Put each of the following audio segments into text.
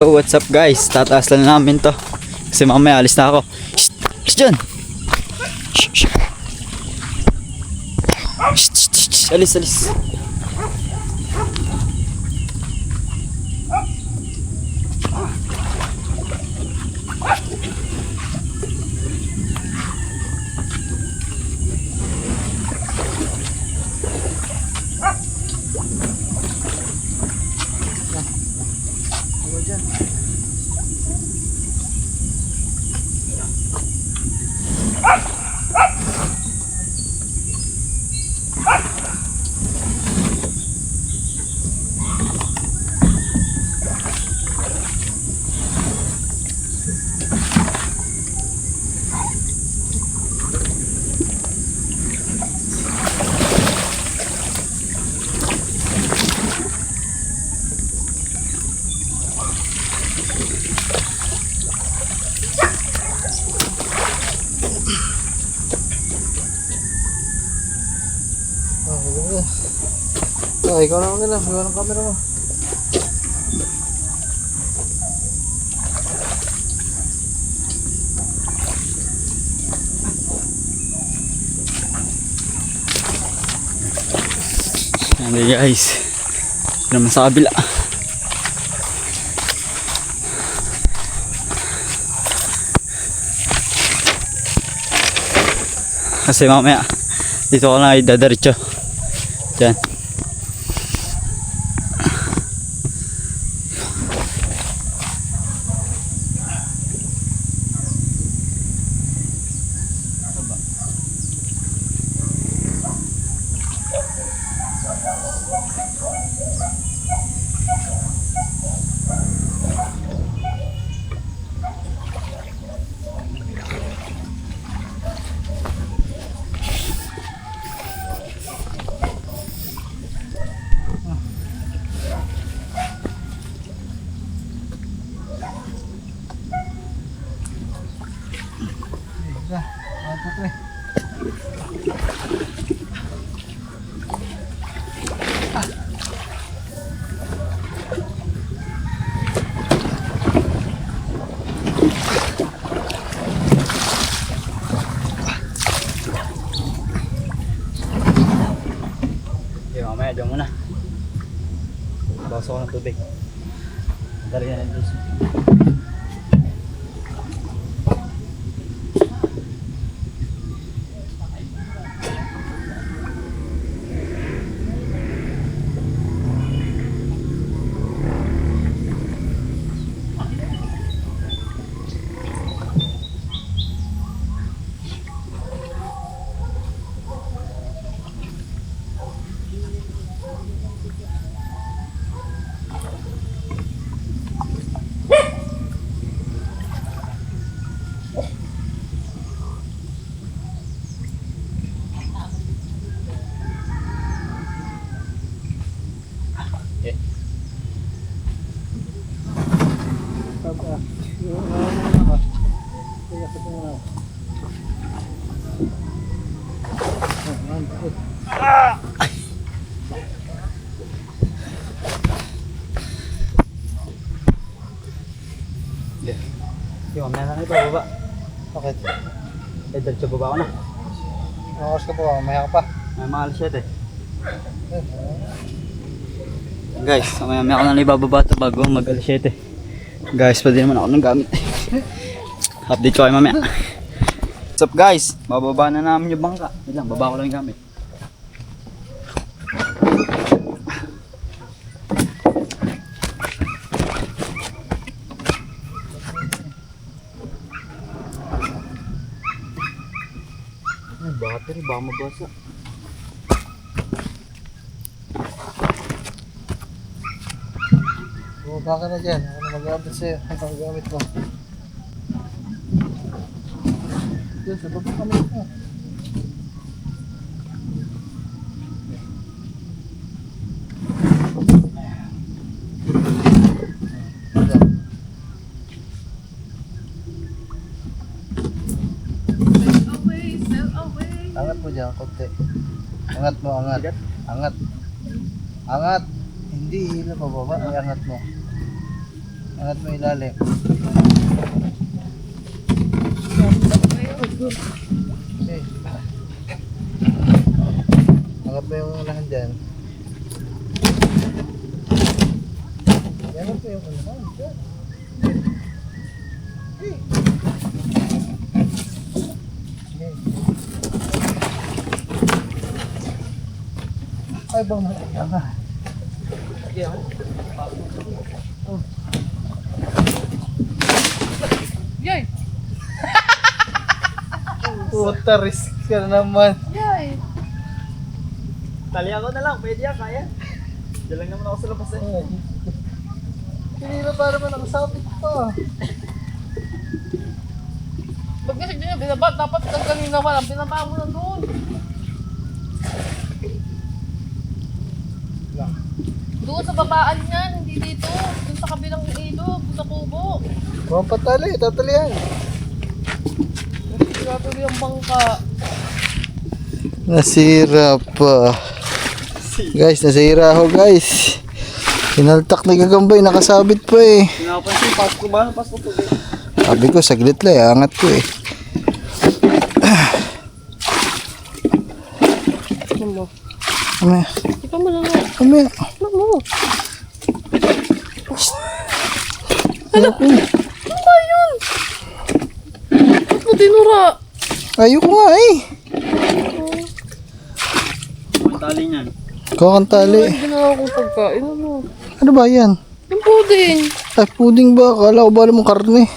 So what's up guys, tataas lang namin to kasi mamaya alis na ako. Shh! Alis dyan! Shh! Shh! Shh! Shh! Shh! Alis! Alis! Ikaw na nila, gawa ng camera mo. Ano guys, naman sa kabila. Kasi mamaya dito ko na idadaritso dyan. Mamaya dyan muna. Bawas ako ng tubig. Dali na ng juice. Yung mamaya na ito, baba. Bakit? Diretso baba ko na. Anong oras ka po? Mamaya ka pa. May mga alas 7. Guys, mamaya ako na ibababa ito bago mag alas 7. Guys, pwede naman ako ng gamit. Update ko kayo mamaya. What's up guys? Bababa na namin yung bangka. Wait lang, baba ko lang yung gamit. Battery, baka mabasa. Bumaba ka na dyan. Ako na mag-gamit sa'yo. Ano mag-gamit mo? Doon, sa baba kami ito. Angat mo dyan, konti. Angat mo, angat. Angat. Angat. Hindi, hila pababa. Angat mo. Angat mo ilalim. Okay. Angat mo yung unahan dyan. Angat mo yung unahan dyan. Okay. Okay. Ay, bang nakita ka? Yay! Puta, risk ka na naman. Yay! Tali ako na lang, pwede yan, kaya. Diyan lang naman ako sa labas eh. Hindi na para man nakasapit pa. Pag kasi dyan yung binaba, dapat kang kanina walang binaba mo na doon. Doon sa babaan yan, hindi dito. Doon sa kabilang ilog, doon sa kubo. Huwag patali, tatalihan. Grabe yung bangka. Nasira pa. Guys, nasira ako guys. Sinaltak na gagambay, nakasabit pa eh. Pinapansin, Pasko ba? Pasko po. Sabi ko, saglit lang, angat ko eh. Ano mo? Kamaya, Ikaw mo lang. kamaya. Ano mo? Ano ba yun? Ba't mo tinura? Ayoko nga eh. Ang tali niyan. Kakantali. Ano ginawa kong pagkain? Ano? Ano ba yan? Yung pudding. Ay, puding ba? Akala ko ba namang karne?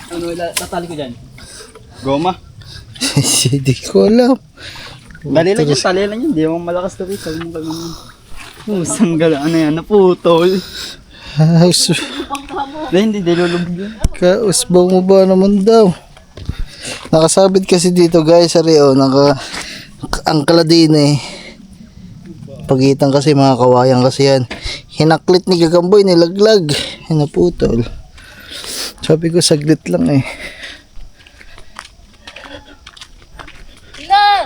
Ano, tatali ko dyan? Goma. Hindi ko alam. Dali lang yan, tali lang yan. Di mo malakas to rin. Sabi mo kami yun. Pusang gala. Ano yan? Naputol. Hindi lulubog yun. Kausbaw mo ba naman daw? Nakasabit kasi dito guys, Areo, angkla din eh. Pagitan kasi mga kawayan kasi yan. Hinaklit ni Gagamboy, nilaglag. Naputol. Sabi ko saglit lang eh. Ilan?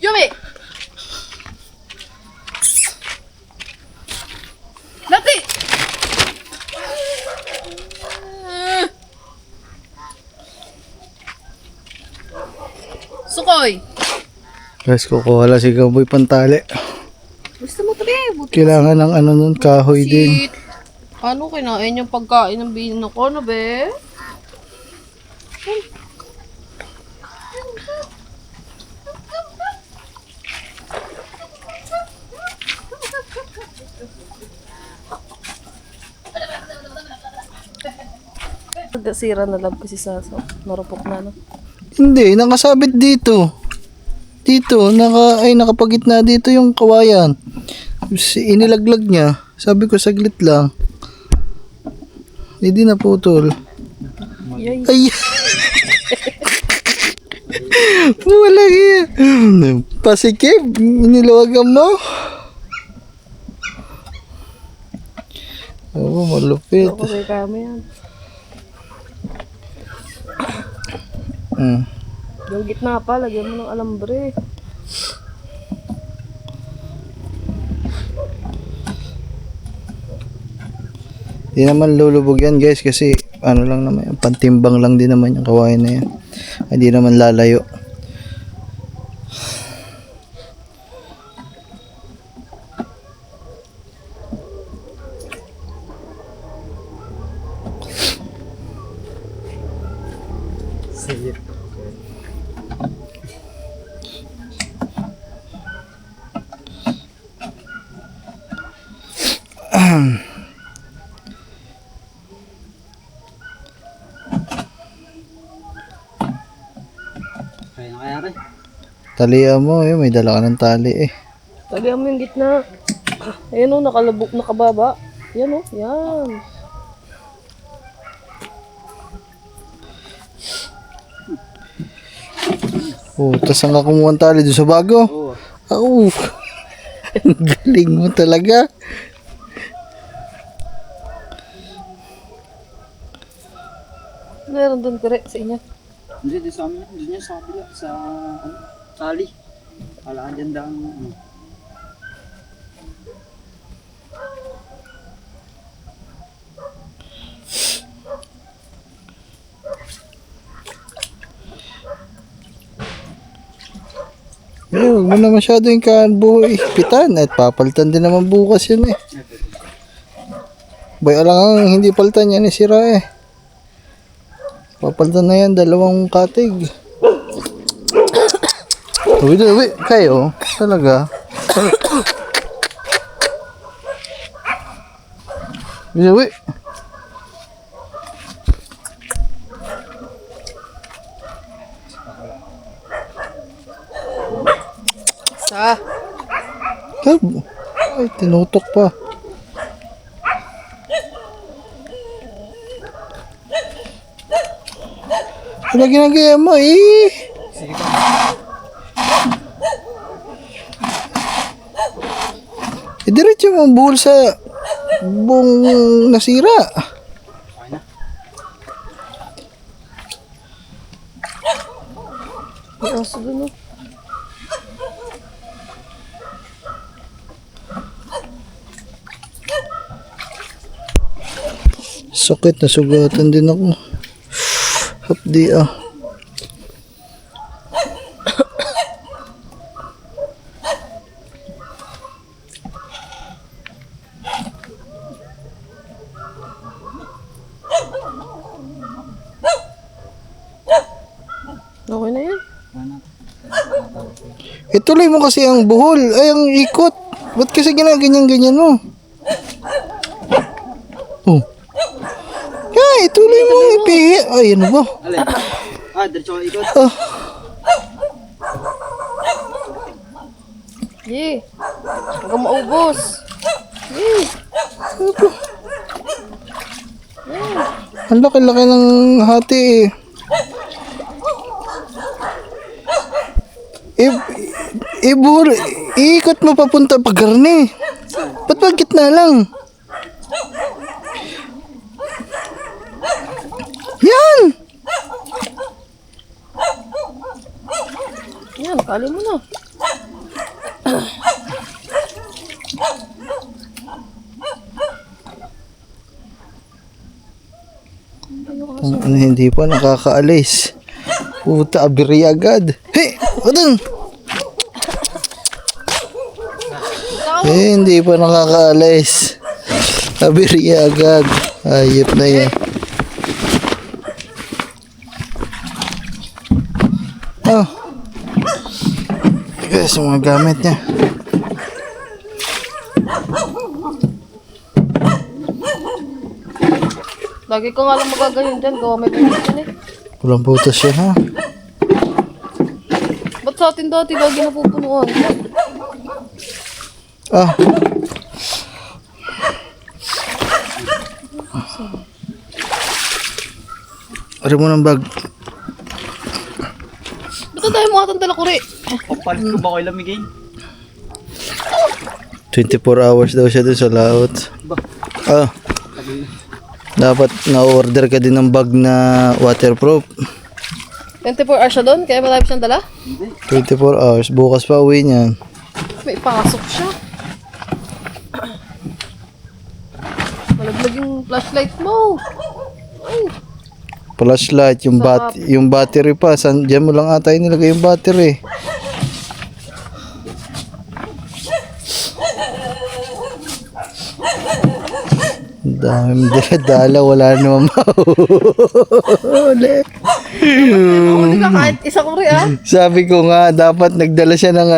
Yumi! Lati! Sukoy! Guys, kukuha lang si Gagamboy pantali. Gusto mo tabi? Kailangan ng ano nun, kahoy din. Ano kinain yung pagkain ng bino ko, no be? Sira na lab kasi sa marupok na, no? Hindi, nakasabit dito. Dito, nakapagitna dito yung kawayan. Inilaglag niya. Sabi ko saglit lang. Hindi na putol. Yay. Ay! Wala yan. Pasikip, iniluwagan mo. Oo, malupit. Ako sa kami yan. Yung gitna pa, lagyan mo ng alambre. Di naman lulubog yan guys kasi ano lang naman, pantimbang lang din naman yung kawayan na yan. Hindi naman lalayo. Sige. Kaya na kaya rin. Talian mo eh, may dala ka ng tali eh. Lagyan mo yung gitna. Ayan o, nakalabok, nakababa. Yan o, yan. Oh, tas ang kumuha ng tali doon sa bago. Oo. Oo. Ang galing mo talaga. Meron doon kare sa inyo. Hindi, di sa amin. Hindi niya sa kabila. Sa ano, tali. Wala ka dyan daan. Ano. Huwag mo na masyado yung ipitan at papalitan din naman bukas yun eh. Bay, alang hindi palitan yan eh, sira eh. Papalitan na yan, 2 katig. Uwi, kayo, talaga. Uwi. Sa. Kab. Ay, tinutok pa. Ano ginagaya mo eh? Diretso mo ang buhol sa buong nasira. May aso dun oh. Sakit, nasugatan din ako. Hapdi ah. Okay na yan. Ituloy mo kasi ang buhol. Ay, ang ikot. Ba't kasi ginaganyan-ganyan mo? Oh. Kaya, ituloy mo ang ipihi. Ay, ano ba? Alin? Diretso ka ikot. Ah, Yee. Huwag kang maubos. Yee. ang laki-laki ng hati eh. Buhol. Iikot mo papunta pa garni. Ba't ba gitna lang? Yan! Yan, kali mo na. Ano, hindi pa nakakaalis. Puta, abiri agad. Hey! Udun! Hindi pa nakakaalis. Abiri agad. Ayop na yan. Oh. Guys, yung mga gamit niya. Lagi ko nga lang magaganyan dyan. Gawa may ganyan dyan eh. Walang butas yan ha. Ba't sa atin dati lagi napupunuan? Ah. Ari mo ng bag. Ba't tayo mga tandala kuri? Papalit ko ba ko ilamigin? 24 hours daw siya doon sa laot. Ah. Dapat na-order ka din ng bag na waterproof. 24 hours siya doon? Kaya marami siyang dala? 24 hours. Bukas pa uwi niyan. May pasok siya. Malaglag yung flashlight mo. Ay, Flashlight, yung battery pa. Diyan mo lang ata nilagay yung battery. Dami dala, wala naman mahuli. huli ka kahit isa kuri ah. Sabi ko nga, dapat nagdala siya ng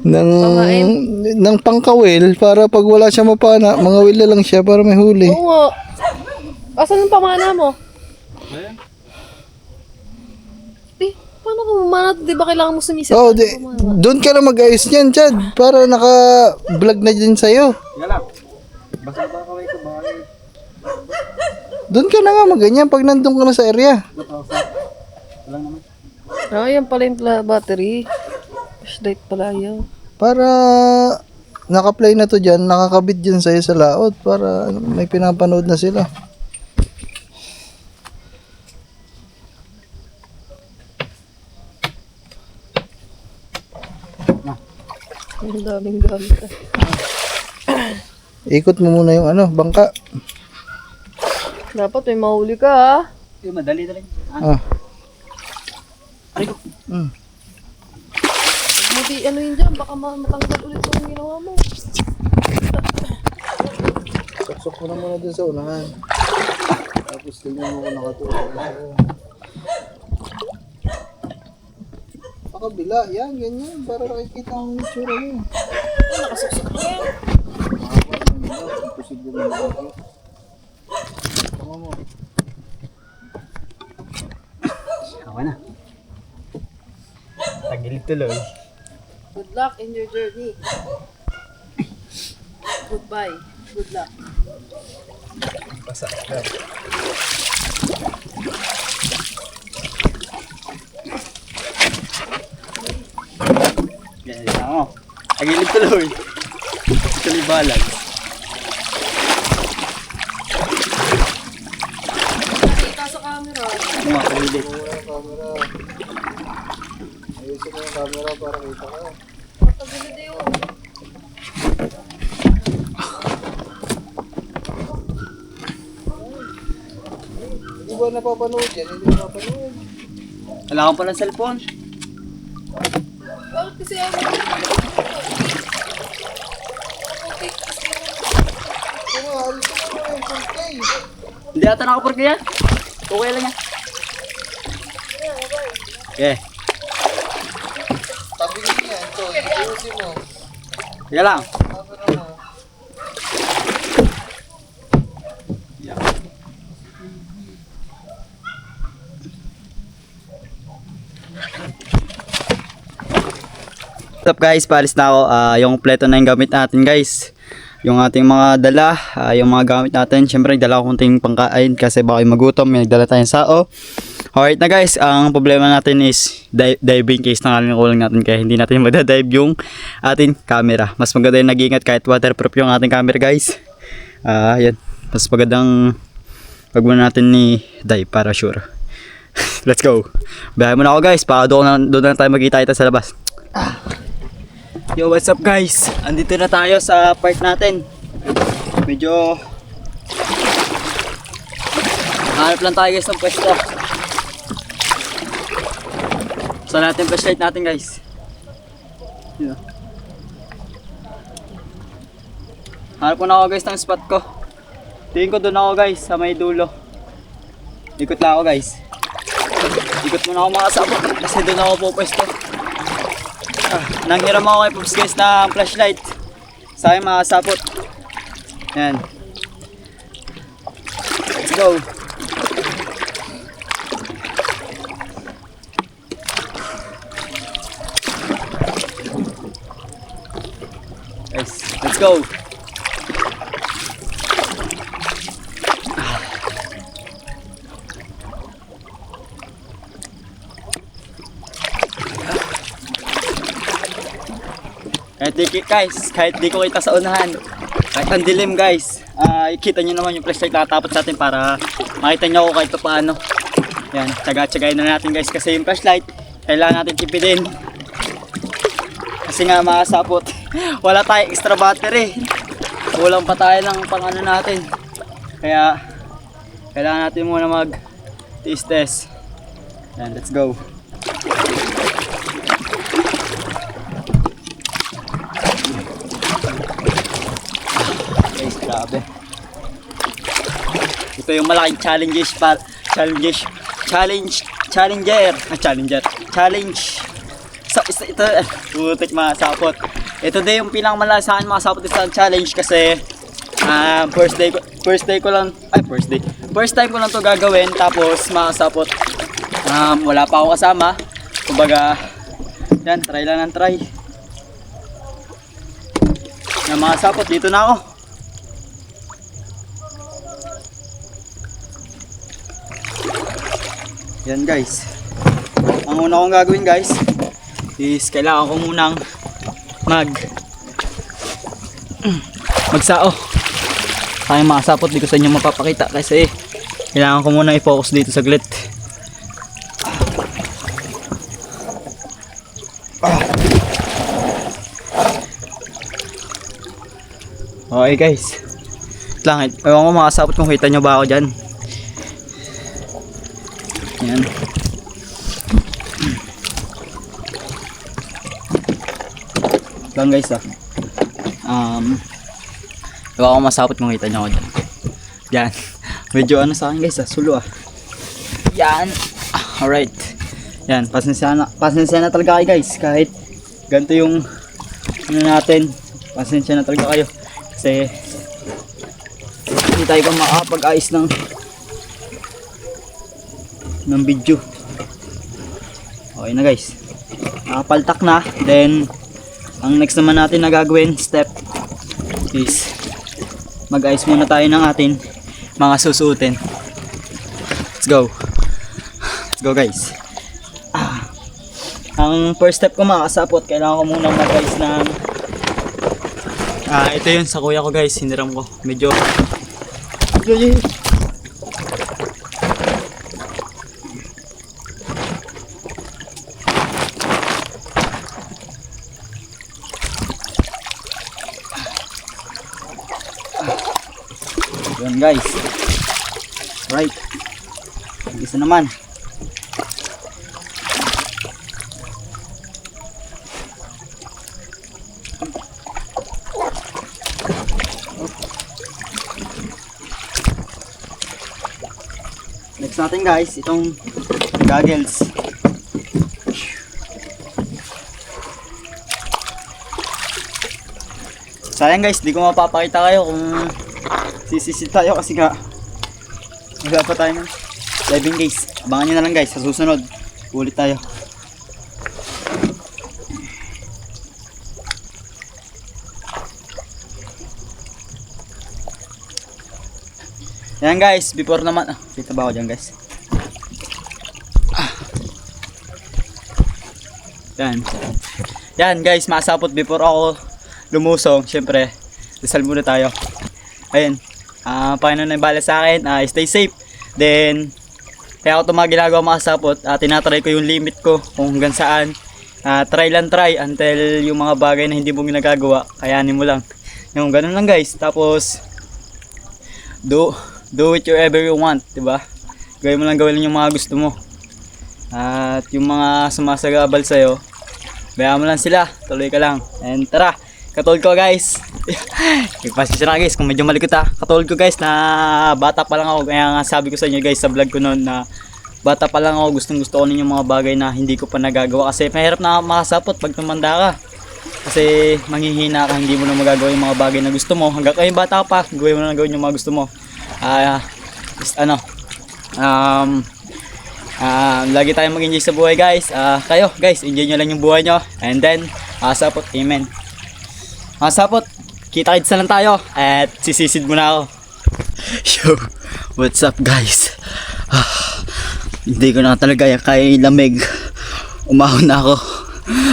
ng pangkawil para pag wala siya mapana, mangawil na lang siya para may huli. Oo nga. Asan yung pamana mo? Eh, paano kung mamana? Di ba kailangan mo sumisip? Oh, doon ka na mag-ayos niyan, Chad, para naka-vlog na din sa'yo. Sige lang. Basta ba kaway ko ba? Doon ka na nga mag-ganyan pag nandun ka na sa area. Wala naman. Ah, yan pala yung battery. Flashlight pala yan. Para naka-play na to dyan, nakakabit dyan sa'yo sa laot para may pinapanood na sila. Ang daming gamit. Ikot mo muna yung bangka. Dapat may mahuli ka ha. Madali. Ah. Aray ko. Huwag mo ano yun dyan, baka matanggal ulit yung ginawa mo. Saksok mo na muna dun sa unahan. Tapos tingnan mo kung nakatulog na siya. Pakabila, yan, ganyan. Para nakikita ang itsura mo. Nakasuksok na yan. Imposible na lagi. Tama mo. Ako na. Tagilid tuloy. Good luck in your journey. Goodbye. Good luck. Basa. Ganyan ako. Tagilid tuloy. Tuloy balag. Nakita sa camera. Mga tagilid. Muna ang camera. Ayusin mo yung camera para kita ka. Matagilid yun. Hindi ba napapanood yan? Hindi napapanood. Wala akong palang cellphone. Bakit kasi ano? Okay, kasi Pero alisin mo na yung 4K. Hindi ata nakapark yan. Okay lang yan. Okay. Tabilin yan. So, ayusin mo. Sige lang. Camera mo. What's up guys, paalis na ako. Yung pleto na yung gamit natin guys. Yung ating mga dala, yung mga gamit natin. Siyempre nagdala ako kunting pangkain kasi baka magutom. May nagdala tayong sao. Alright na guys, ang problema natin is diving case na nga kulang natin kaya hindi natin magdadive yung ating camera. Mas maganda yung nag-iingat kahit waterproof yung ating camera guys. Yan. Mas magandang wag muna natin ni dive para sure. Let's go. Bahay muna ako guys, para doon na tayo magkita sa labas. Yo, what's up guys? Andito na tayo sa park natin. Medyo hanap lang tayo guys ng pwesto. Saan natin flashlight natin guys? Yun. Hanap ko na ako guys ng spot ko. Tingin ko doon ako guys sa may dulo. Ikot lang ako guys. Ikot muna ako mga sabot kasi doon ako pupwesto. Nanghiram ako kay Pops guys ng flashlight sa aking mga sapot. Yan. Let's go. Guys, let's go. Kahit di ko kita sa unahan, kahit ang dilim guys, ikita nyo naman yung flashlight nakatapot sa atin para makita nyo ako kahit paano. Yan, tsaga-tsagayin na natin guys kasi yung flashlight kailangan natin tipidin kasi nga mga sapot wala tayong extra battery, kulang pa tayo ng pang ano natin, kaya kailangan natin muna mag test. Yan, let's go. Guys, grabe. Ito yung malaking challenge. Ito, putik mga sapot. Ito din yung pinakamalaking sa akin mga sapot sa challenge kasi first time ko lang to gagawin, tapos mga sapot wala pa ako kasama. Kumbaga, yan, try lang ng try. Yan mga sapot, dito na ako. Yan guys. Ang una kong gagawin guys is kailangan ko munang magsao. Kaya mga sapot, di ko sa inyo mapapakita kasi kailangan ko muna i-focus dito saglit. Okay guys, lang, ewan ko mga sapot kung kita nyo ba ako dyan. Yan. Lang guys Diba ako masapot kung kita nyo ako dyan. Yan. Medyo ano sa akin guys sulo Yan. Alright. Yan. Pasensya na talaga kayo guys. Kahit ganito yung ano natin. Pasensya na talaga kayo. Kasi hindi tayo pa makapag-ayos ng video. Okay na guys. Nakapaltak na. Then ang next naman natin na gagawin step is mag-ayos muna tayo ng atin mga susuotin. Let's go. Let's go guys. Ang first step ko mga kasapot, kailangan ko muna mag-ayos ng ito yun sa kuya ko guys, hiniram ko. Medyo yun guys. Right. Isa naman. Next natin guys, itong goggles. Sayang guys, di ko mapapakita kayo kung sisisid tayo kasi nga wala pa tayo ng diving guys. Abangan nyo na lang guys, sa susunod ulit tayo. Yan guys, before naman kita ba ako dyan guys? Yan guys, masapot before ako lumusong. Syempre, dasal muna tayo. Ayun, Panginoon na ibala sa akin, stay safe. Then kaya ako ito mga ginagawa masapot, tinatry ko yung limit ko kung hanggang saan. Try lang try until yung mga bagay na hindi mo ginagagawa, kayanin mo lang. Yung ganun lang guys. Tapos do it wherever you want, diba? Gawin mo lang yung mga gusto mo. At yung mga sumasagabal sa'yo, bayaan mo lang sila, tuloy ka lang. And tara, katulad ko guys. Ipasensya na guys kung medyo malikot Katulad ko guys na bata pa lang ako. Kaya nga sabi ko sa inyo guys sa vlog ko noon na bata pa lang ako, gustong gusto ko yung mga bagay na hindi ko pa nagagawa. Kasi mahirap na makasapot pag tumanda ka. Kasi manghihina ka, hindi mo na magagawa yung mga bagay na gusto mo. Hanggang kayo bata pa, gawin mo na gawin yung mga gusto mo. Lagi tayong mag-enjoy sa buhay guys. Kayo guys, enjoy nyo lang yung buhay nyo. And then, sapot, amen. Sapot, kita-kits na lang tayo. At sisisid mo na ako. Yo, what's up guys? Hindi ko na talaga kaya lamig. Umahon na ako.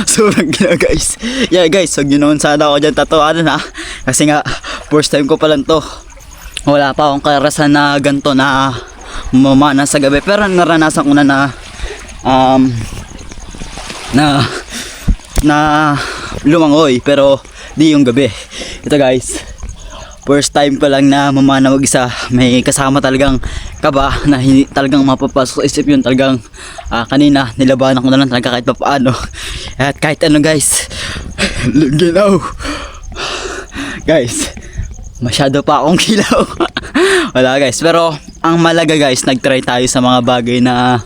Sobrang gina guys. Yeah guys, huwag nyo naman sana ako dyan tatawanan kasi nga, first time ko pa lang to. Wala pa akong karasan na ganito na mamana sa gabi. Pero naranasan ko na lumangoy. Pero di yung gabi. Ito guys, first time ko lang na mamana mag-isa. May kasama talagang kaba na hindi talagang mapapasok sa isip yun. Talagang kanina nilabanan ko na lang talaga kahit paano. At kahit ano guys, ginaw. Guys, masyado pa akong kilaw. Wala guys, pero ang malaga guys, nagtry tayo sa mga bagay na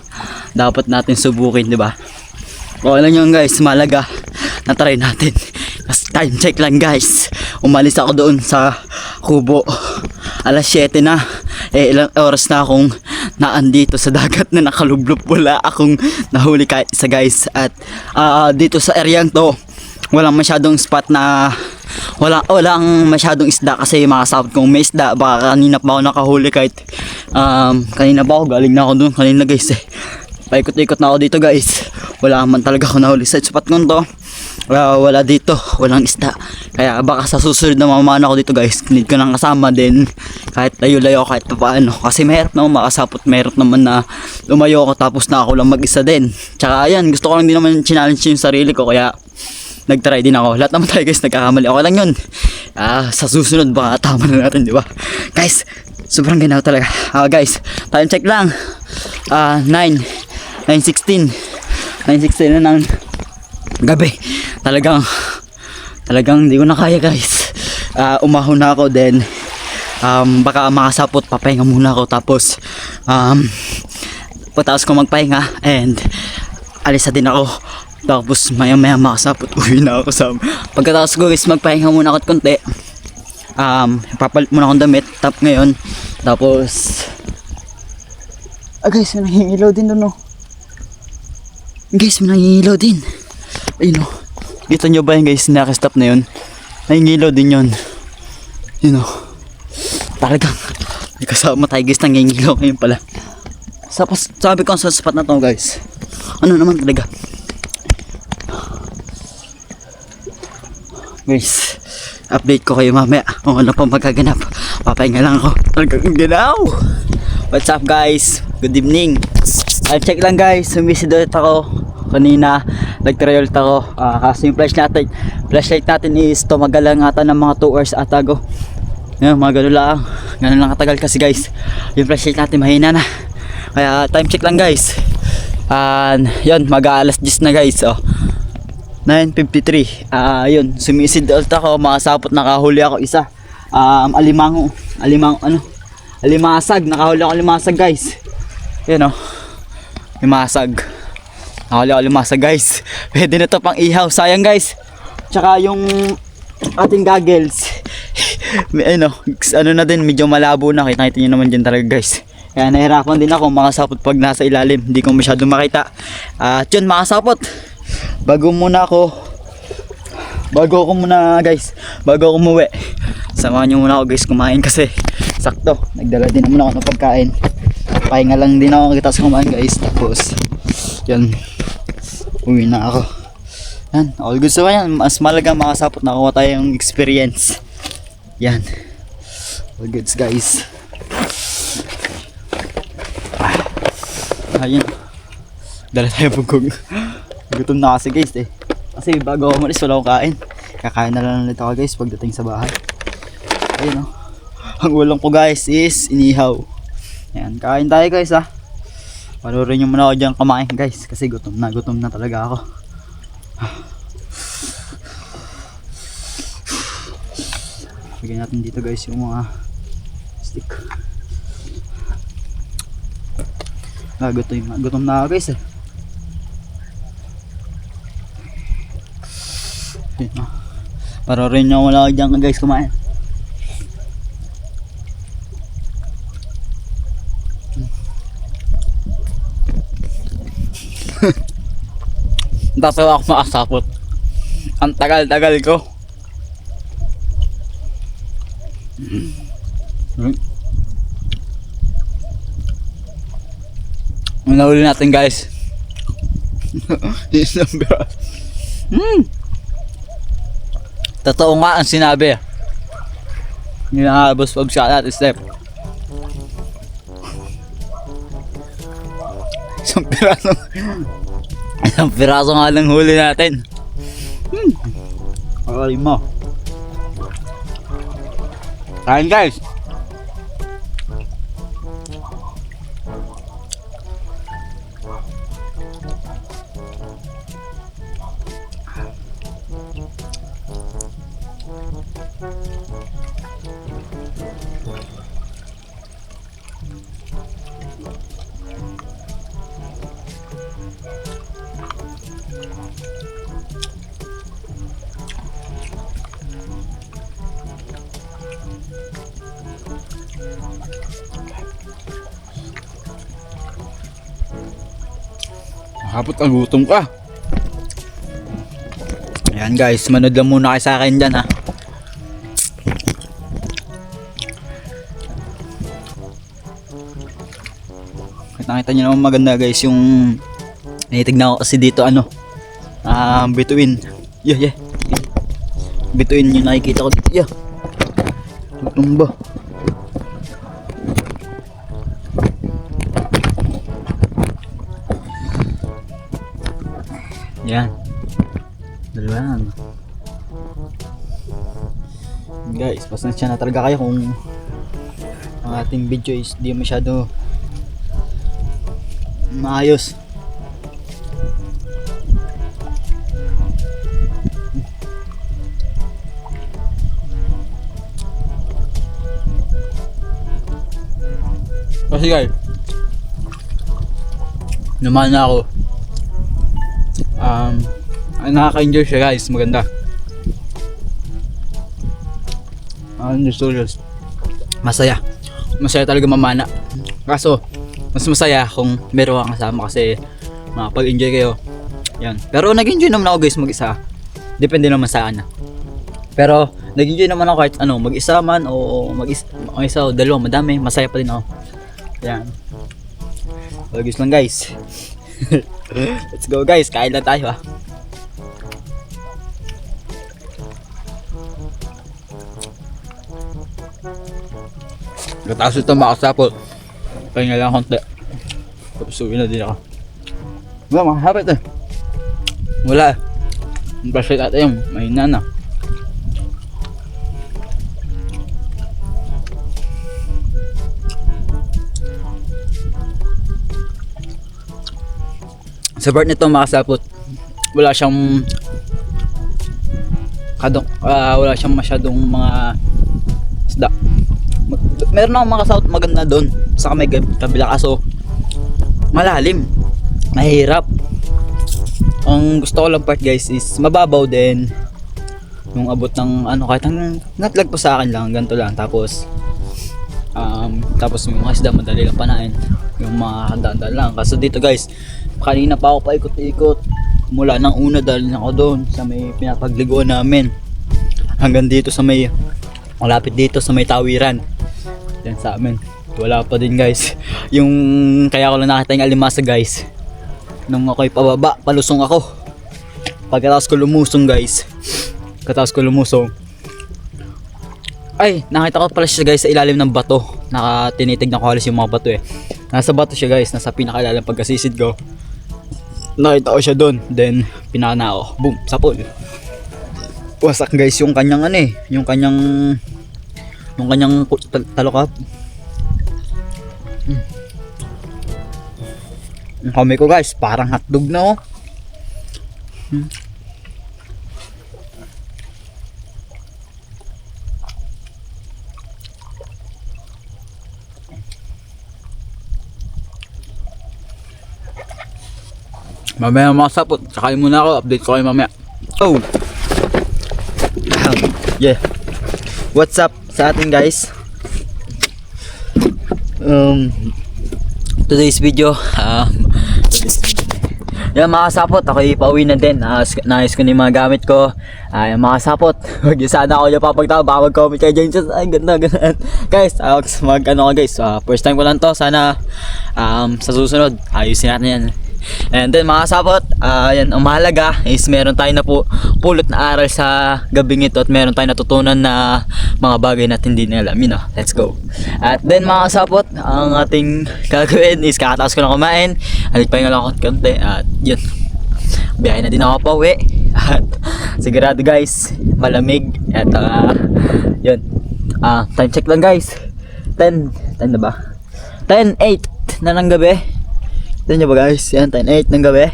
dapat natin subukin, di ba? Okay lang yun guys, malaga na try natin. Time check lang guys, umalis ako doon sa kubo alas 7 na. Ilang oras na akong naandito sa dagat na nakalublop. Wala akong nahuli kahit isa guys. At dito sa areang to, walang masyadong spot na walang masyadong isda. Kasi makasabot kung may isda, baka kanina pa ako nakahuli. Kahit kanina pa ako, galing na ako doon kanina guys paikot-ikot na ako dito guys. Wala man talaga ako nahuli sa spot ko to. Wala dito, walang isda. Kaya baka sa susunod na mamana ako dito guys, need ko nang kasama din. Kahit layo-layo kahit paano. Kasi mahirap naman makasapot, mahirap naman na lumayo ako tapos na ako lang mag-isa din. Tsaka ayan, gusto ko lang din naman challenge yung sarili ko. Kaya nag-try din ako. Lahat naman tayo guys nagkakamali. Okay lang yun. Sa susunod baka tama na natin, di ba? Guys, sobrang ginawa talaga. Guys, time check lang. 9:16 na ng gabi. Talagang Talagang hindi ko na kaya guys. Umahon na ako then baka makasapot, papahinga muna ako tapos pagkatapos ko magpahinga and alis na din ako. Tapos maya maya makasapot, uwi na ako sa pagkatapos ko guys magpahinga muna ako at konti. Papalit muna akong damit ngayon. Tapos guys, may nangingilaw din doon, no? Guys, may nangingilaw din. Ayun, no? Kita nyo ba yun guys, nakastop na yun? Nangingilaw din yun. Yun, no? Talagang may kasama tayo guys, nangingilaw ngayon pala. Sabi ko sa spot na to guys, ano naman talaga guys, update ko kayo mamaya kung ano pa magaganap. Papahinga lang ako. Talagang ganaw. What's up guys, good evening. Check lang guys, sumisid ulit ako kanina, nag-try ulit ako. Kasi yung flashlight natin is tumagal lang ata ng mga 2 hours atago. Yan, mga ganun lang katagal kasi guys yung flashlight natin mahina na. Kaya time check lang guys. Yun, mag-aalas 10 na guys. 9:53. Yun, sumisid ulit ako, makasapot, nakahuli ako isa. Alimasag, nakahuli ako limasag guys. Yun, limasag. Nakahuli ako limasag guys. Pwede na to pang ihaw, sayang guys. Tsaka yung ating goggles ano na din, medyo malabo na. Kita nyo naman dyan talaga guys. Kaya nahirapan din ako makasapot pag nasa ilalim, hindi ko masyado makita. At yun, makasapot. Bago ako umuwi, samahan nyo muna ako guys kumain kasi sakto, nagdala din naman ako ng pagkain. Pahinga lang din ako kita sa kumain guys. Tapos yan, uwi na ako. Yan, all good sa yan. Mas malaga makasapot, nakuha tayong experience. Yan, all goods guys. Ayun, dala tayo bugog. Gutom na kasi guys kasi bago ako umalis wala akong kain. Kakain na lang ulit ako guys pagdating sa bahay. Ayun, ang ulam ko guys is inihaw. Yan, kain tayo guys Panurin nyo muna ako dyan kumain guys kasi gutom na talaga ako. Lagyan natin dito guys yung mga stick. Gutom na ako guys Panurin nyo muna ako dyan guys kumain. Tapos ako makasapot. Ang tagal-tagal ko. Ang nahuli natin guys. Totoo nga ang sinabi. Yung nakabos pag shot at step. Isang piraso nga lang huli natin. Akali mo. Kain guys. Hapot ang gutom ka. Ayan guys, manood lang muna kayo sa akin dyan Nakita nyo naman maganda guys yung naitignan ko kasi dito bituin. Bituin yung nakikita ko dito. Gutom ba? Yan. Dalawa yan. Guys, pasensya na talaga kayo kung ang ating video is di masyado maayos. Kasi guys, naman na ako. Nakaka-enjoy siya guys, maganda. Studios. Masaya. Masaya talaga mamana. Kaso, mas masaya kung meron kang kasama kasi makapag-enjoy kayo. Yan. Pero nag-enjoy naman ako guys mag-isa. Depende naman sa akin. Pero nag-enjoy naman ako kahit ano, mag-isa man o mag-isa o dalawa, madami, masaya pa din ako. Yan. Bagis lang guys. Let's go guys, kain lang tayo ah. Katapos ito makasapot. Pahinga lang konti. Tapos uwi na din ako. Wala, makahapit eh. Wala eh. Ang flashlight natin yung mahina na. Sa part nito makasapot, wala siyang wala siyang masyadong mga isda. Meron akong makasapot maganda doon sa may kabila kaso malalim, mahirap. Ang gusto ko lang part guys is mababaw din yung abot ng ano, kahit hanggang natlag po sa akin lang, ganito lang. Tapos yung mga isda madali lang panain, yung mga handaan lang. Kaso dito guys, kanina pa ako paikot-ikot mula ng una dahil ako doon sa may pinapagliguan namin hanggang dito sa may malapit dito sa may tawiran yan sa amin. Wala pa din guys. Yung kaya ko lang nakita yung alimasa guys nung ako'y pababa, palusong ako. Pagkatapos ko lumusong guys, ay nakita ko pala siya guys sa ilalim ng bato. Tinitignan ko halos yung mga bato eh. Nasa bato siya guys, nasa pinakailalim. Pagkasisid ko, nakita ko siya doon. Then pinana ako, boom, sapol. Wasak guys yung kanyang ano eh, yung kanyang talokap. Ang kamay ko guys, parang hotdog na oh. Mamaya makasapot, kakain muna ako, update ko kayo mamaya. Oh! Yeah. What's up sa atin guys? Today's video, yan makasapot, ako ipauwi na din. Naayos ko na yung mga gamit ko. Makasapot, huwag sana ako yung papagtao, baka mag-comment kayo dyan. Ay ganda. Guys, first time ko lang to. Sana sa susunod ayusin natin yan. And then mga sapot, yan, ang mahalaga is meron tayo na pulot na aral sa gabing ito at meron tayo natutunan na mga bagay na hindi nila alam, let's go. At then mga sapot, ang ating gagawin is kakataas ko na kumain, pahinga lang ako konti at yun, biyahe na din ako pa uwi at sigurado guys, malamig at yun, time check lang guys, 10 na ba? 10:08 na ng gabi. Ito nyo ba guys? Yan, 10:08 ng gabi.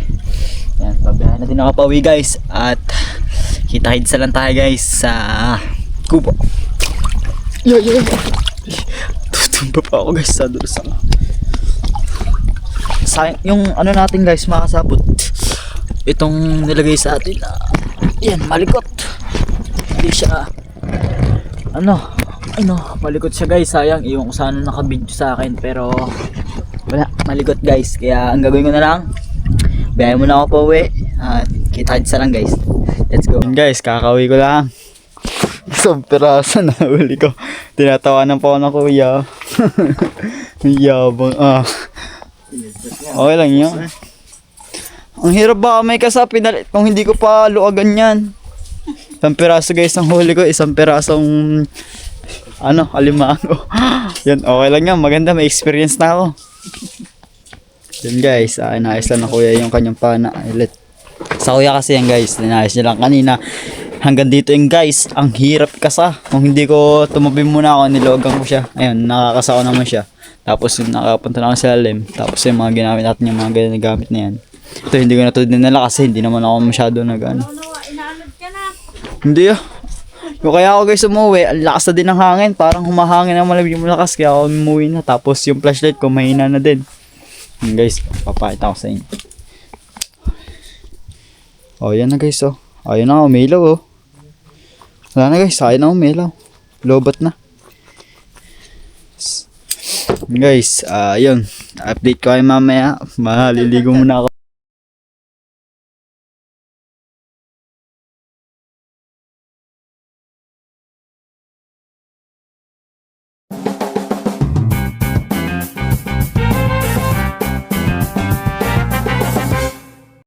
Yan, pabiyahan natin ako pauwi guys. At kita-hitsa lang tayo guys sa Kubo. Tutumba pa ako guys sa dulo sa sayang yung ano natin guys, makasabot. Itong nilagay sa atin. Yan, malikot. Hindi siya malikot siya guys. Sayang, iyon ko sana nakabidyo sa akin pero wala, malikot guys. Kaya ang gagawin ko na lang, biyahe muna ako pa uwi at kita-hitsa lang guys. Let's go guys, kakauwi ko lang. Isang piraso na uli ko. Tinatawanan pa ako ng kuya. Yabang okay lang yun. Ang hirap ba may kasapi na kung hindi ko pa luagan yan. Isang piraso guys ang huli ko. Isang pirasong alimango. Yan, okay lang yan. Maganda, may experience na ako. Yan guys, inaayos lang na kuya yung kanyang pana. Sa kuya kasi yan guys, inaayos niya lang kanina. Hanggang dito yung guys, ang hirap kasa. Kung hindi ko tumabi muna ako, nilogan ko siya. Ayun, nakakasa ko naman siya. Tapos nakapunta na ako sa lalim. Tapos yung mga ginamit natin, yung mga ganyan na gamit na yan. Ito hindi ko na to dinala kasi hindi naman ako masyado nag-ano. Inaanod ka na. Hindi Yung kaya ako guys umuwi, ang lakas na din ng hangin. Parang humahangin na malamig yung malakas. Kaya ako umuwi na. Tapos yung flashlight ko mahina na din. Yun guys, papakita ko sa inyo. Oh, yan na guys oh. Ayun na, umilaw oh. Wala na guys, ayun na umilaw. Lobat na. Guys, yun. Update ko kayo mamaya. Maliligo muna ako.